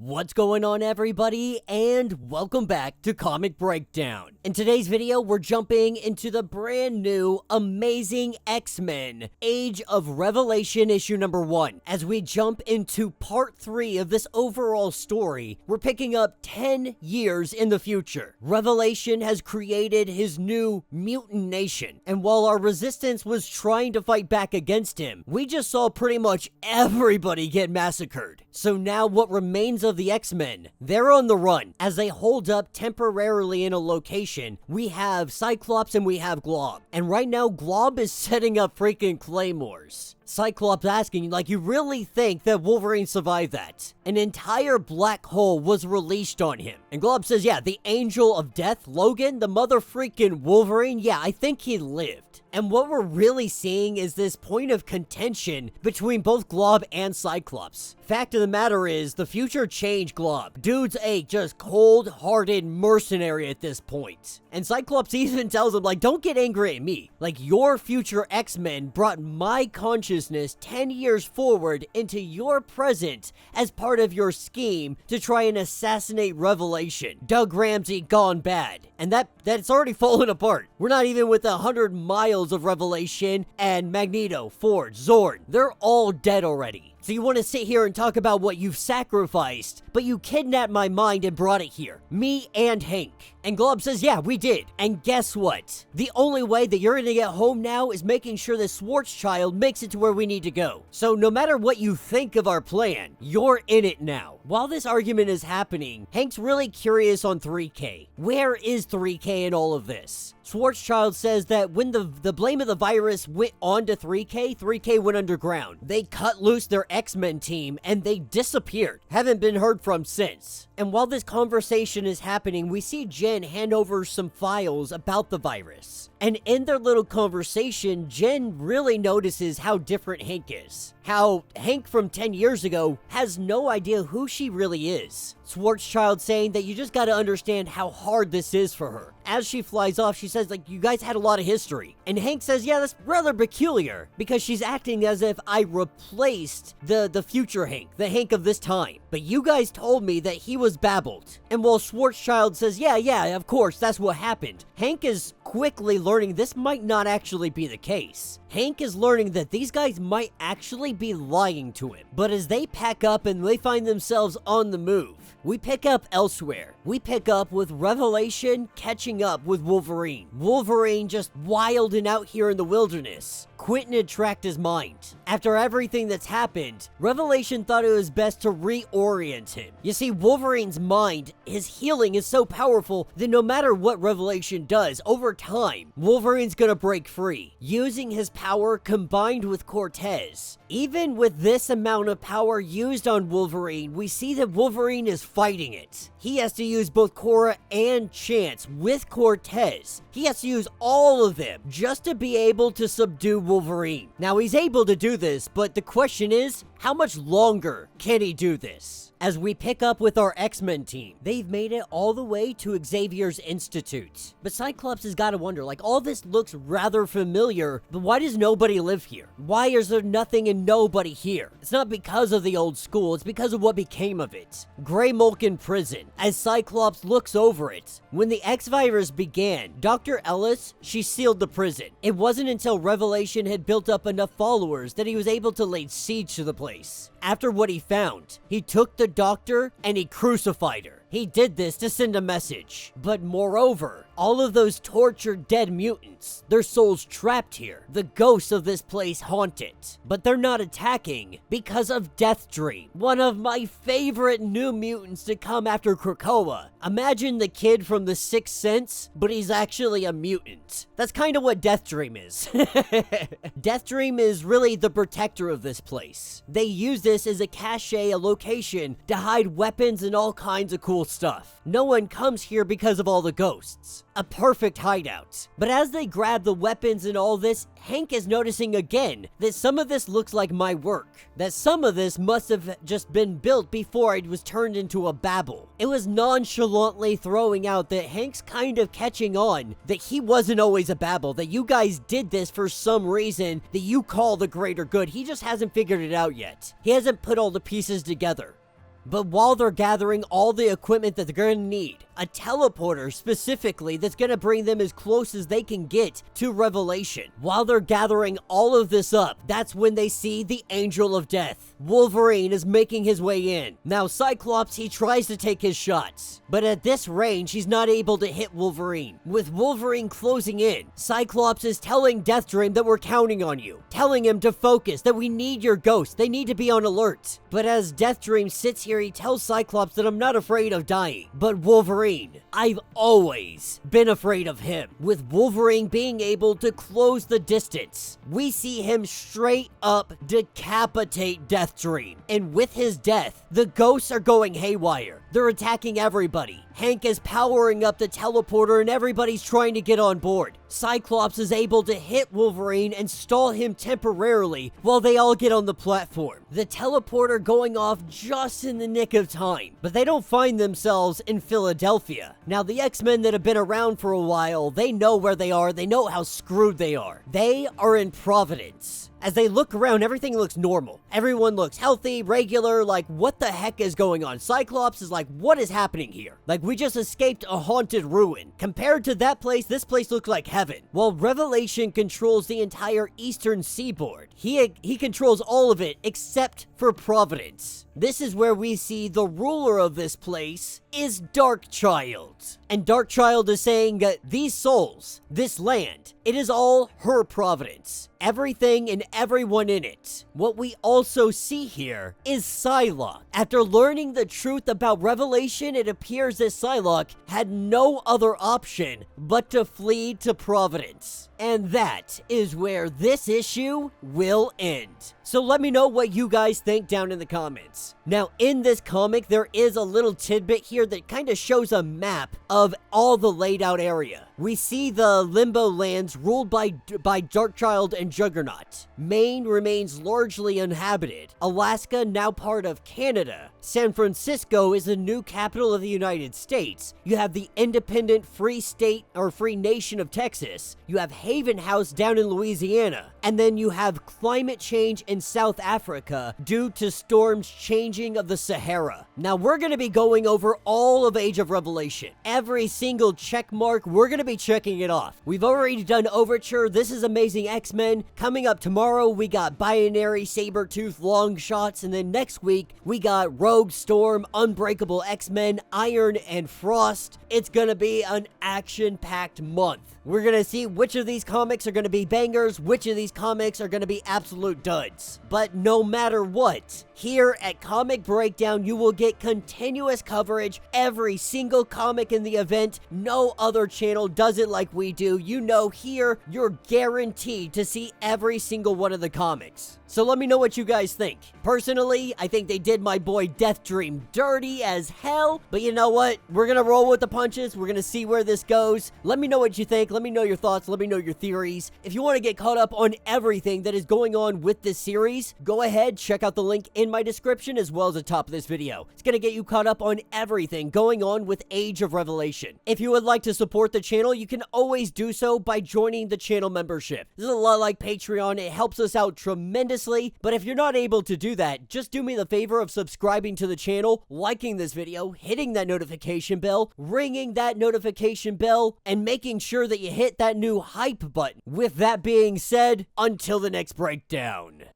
What's going on, everybody, and welcome back to Comic Breakdown. In today's video, we're jumping into the brand new Amazing X-Men Age of Revelation issue number 1. As we jump into part 3 of this overall story, we're picking up 10 years in the future. Revelation has created his new mutant nation, and while our resistance was trying to fight back against him, we just saw pretty much everybody get massacred. So now what remains of the X-Men, they're on the run. As they hold up temporarily in a location, we have Cyclops and we have Glob. And right now, Glob is setting up freaking claymores. Cyclops asking, like, you really think that Wolverine survived that? An entire black hole was released on him. And Glob says, yeah, the Angel of Death, Logan, the mother freaking Wolverine, yeah, I think he lived. And what we're really seeing is this point of contention between both Glob and Cyclops. Fact of the matter is, the future changed Glob. Dude's a just cold-hearted mercenary at this point. And Cyclops even tells him, like, don't get angry at me. Like, your future X-Men brought my consciousness 10 years forward into your present as part of your scheme to try and assassinate Revelation. Doug Ramsey gone bad. And that's already fallen apart. We're not even with 100 miles of Revelation, and Magneto, Ford, Zorn, they're all dead already. So you want to sit here and talk about what you've sacrificed, but you kidnapped my mind and brought it here. Me and Hank. And Glob says, yeah, we did. And guess what? The only way that you're gonna get home now is making sure that Schwarzschild makes it to where we need to go. So no matter what you think of our plan, you're in it now. While this argument is happening, Hank's really curious on 3K. Where is 3K in all of this? Schwarzschild says that when the blame of the virus went on to 3K, 3K went underground. They cut loose their X-Men team and they disappeared. Haven't been heard from since. And while this conversation is happening, we see Jen hand over some files about the virus. And in their little conversation, Jen really notices how different Hank is. How Hank from 10 years ago has no idea who she really is. Schwarzschild saying that you just gotta understand how hard this is for her. As she flies off, she says, like, you guys had a lot of history. And Hank says, yeah, that's rather peculiar, because she's acting as if I replaced the future Hank, the Hank of this time. But you guys told me that he was babbled. And while Schwarzschild says, yeah, of course, that's what happened, Hank is quickly learning this might not actually be the case. Hank is learning that these guys might actually be lying to him. But as they pack up and they find themselves on the move, we pick up elsewhere. We pick up with Revelation catching up with Wolverine. Wolverine just wild and out here in the wilderness. Quentin had tracked his mind. After everything that's happened, Revelation thought it was best to reorient him. You see, Wolverine's mind, his healing is so powerful that no matter what Revelation does, over time, Wolverine's gonna break free. Using his power combined with Cortez. Even with this amount of power used on Wolverine, we see that Wolverine is fighting it. He has to use both Cora and Chance with Cortez. He has to use all of them just to be able to subdue Wolverine. Now, he's able to do this, but the question is, how much longer can he do this? As we pick up with our X-Men team, they've made it all the way to Xavier's Institute. But Cyclops has got to wonder, like, all this looks rather familiar, but why does nobody live here? Why is there nothing and nobody here? It's not because of the old school, it's because of what became of it. Grey Mulkin Prison. As Cyclops looks over it, when the X-Virus began, Dr. Ellis, she sealed the prison. It wasn't until Revelation had built up enough followers that he was able to lay siege to the place. After what he found, he took the doctor and he crucified her. He did this to send a message. But moreover, all of those tortured dead mutants, their souls trapped here. The ghosts of this place haunt it. But they're not attacking because of Deathdream, one of my favorite new mutants to come after Krakoa. Imagine the kid from The Sixth Sense, but he's actually a mutant. That's kind of what Deathdream is. Deathdream is really the protector of this place. They use this as a cache, a location, to hide weapons and all kinds of cool stuff. No one comes here because of all the ghosts. A perfect hideout. But as they grab the weapons and all this, Hank is noticing again that some of this looks like my work. That some of this must have just been built before it was turned into a babble. It was nonchalantly throwing out that Hank's kind of catching on that he wasn't always a babble, that you guys did this for some reason that you call the greater good. He just hasn't figured it out yet. He hasn't put all the pieces together. But while they're gathering all the equipment that they're gonna need, a teleporter specifically that's gonna bring them as close as they can get to Revelation. While they're gathering all of this up, that's when they see the Angel of Death. Wolverine is making his way in. Now Cyclops, he tries to take his shots, but at this range, he's not able to hit Wolverine. With Wolverine closing in, Cyclops is telling Deathdream that we're counting on you, telling him to focus, that we need your ghost, they need to be on alert. But as Deathdream sits here, he tells Cyclops that I'm not afraid of dying, but Wolverine, I've always been afraid of him. With Wolverine being able to close the distance, we see him straight up decapitate Deathdream. And with his death, the ghosts are going haywire. They're attacking everybody. Hank is powering up the teleporter and everybody's trying to get on board. Cyclops is able to hit Wolverine and stall him temporarily while they all get on the platform. The teleporter going off just in the nick of time, but they don't find themselves in Philadelphia. Now the X-Men that have been around for a while, they know where they are, they know how screwed they are. They are in Providence. As they look around, everything looks normal. Everyone looks healthy, regular, like what the heck is going on? Cyclops is like, what is happening here? Like we just escaped a haunted ruin. Compared to that place, this place looks like heaven. While Revelation controls the entire eastern seaboard, he controls all of it except for Providence. This is where we see the ruler of this place is Darkchild. And Darkchild is saying that these souls, this land, it is all her providence. Everything and everyone in it. What we also see here is Psylocke. After learning the truth about Revelation, it appears that Psylocke had no other option but to flee to Providence. And that is where this issue will end. So let me know what you guys think down in the comments. Now, in this comic, there is a little tidbit here that kind of shows a map of all the laid out area. We see the Limbo lands ruled by Darkchild and Juggernaut. Maine remains largely uninhabited. Alaska, now part of Canada. San Francisco is the new capital of the United States. You have the independent free state or free nation of Texas. You have Haven House down in Louisiana. And then you have climate change in South Africa due to storms changing of the Sahara. Now we're going to be going over all of Age of Revelation. Every single check mark, we're going to be checking it off. We've already done Overture. This is Amazing X-Men. Coming up tomorrow, we got Binary, Sabretooth, Long Shots. And then next week, we got Rogue, Storm, Unbreakable X-Men, Iron, and Frost. It's going to be an action-packed month. We're going to see which of these comics are going to be bangers, which of these comics are going to be absolute duds. But no matter what, here at Comic Breakdown, you will get continuous coverage, every single comic in the event. No other channel does it like we do. You know, here, you're guaranteed to see every single one of the comics. So let me know what you guys think. Personally, I think they did my boy Deathdream dirty as hell, but you know what? We're gonna roll with the punches. We're gonna see where this goes. Let me know what you think. Let me know your thoughts. Let me know your theories. If you want to get caught up on everything that is going on with this series, go ahead, check out the link in my description as well as the top of this video. It's gonna get you caught up on everything going on with Age of Revelation. If you would like to support the channel, you can always do so by joining the channel membership. This is a lot like Patreon. It helps us out tremendously. But if you're not able to do that, just do me the favor of subscribing to the channel, liking this video, hitting that notification bell, ringing that notification bell, and making sure that you hit that new hype button. With that being said, until the next breakdown.